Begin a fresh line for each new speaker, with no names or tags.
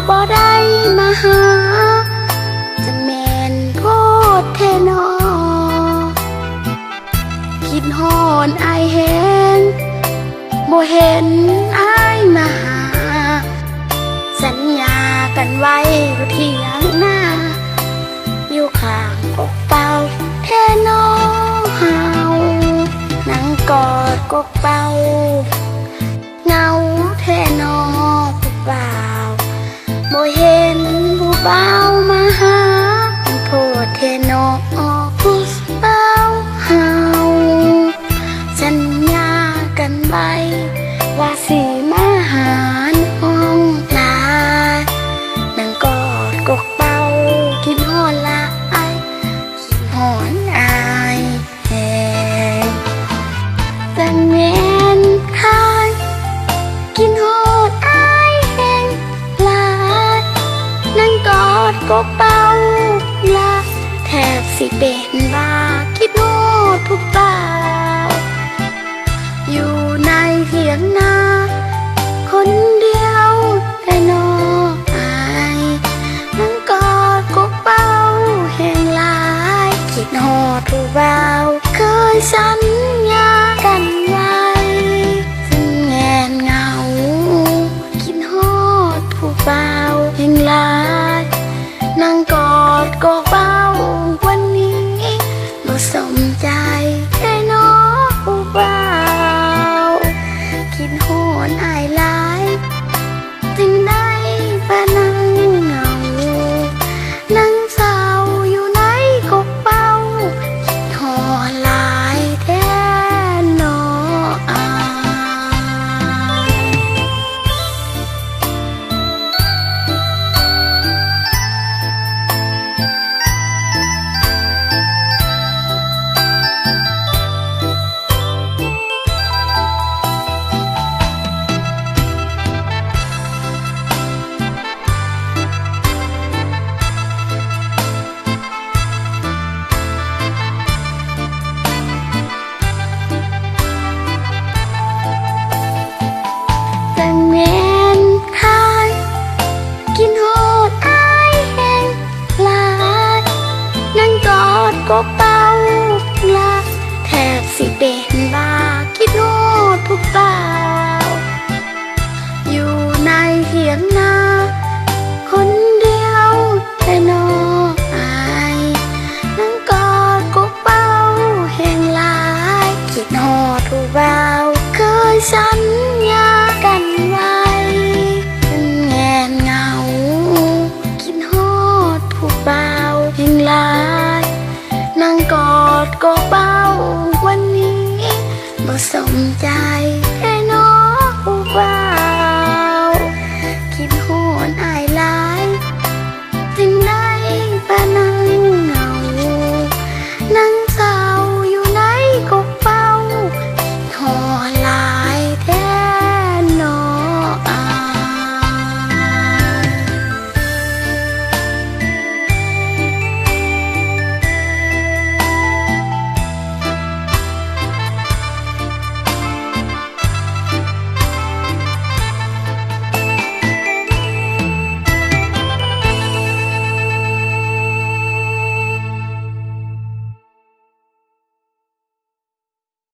บ่ได้มาหาจะแม่นโพดแท้น้อคิดฮอดอายแฮงบ่เห็นอายมาหาสัญญากันไว้อยู่เที่ยงหน้าอยู่ข้างกกเป่าแท้น้อเฮานั่งกอดกกเป่าเงาแท้น้อผู้บ่าวบ่เห็นผู้บ่าวมาหาโพดแท้น้อผู้บ่าวเฮาสัญญากันไว้ว่าสิมาหาน้องลานั่งกอดกกเป่าคิดฮอดละอายคิดฮอดอายแฮงแต่แม่นคายคิดฮอดอายแฮงหลายนั่งกอดกกเป่าละแทบสิเป็นบ้าคิดฮอดผู้บ่าวอยู่ในเถียงนาคนเดียวแต่น้ออายนั่งกอดกกเป่าแห่งหลายคิดฮอดผู้บ่าวเคยสัญญากันไว้ซึ่งแงนเหงาคิดฮอดผู้บ่าวแห่งหลายนั่งกอดกกเป่าวันนี้บ่สมใจ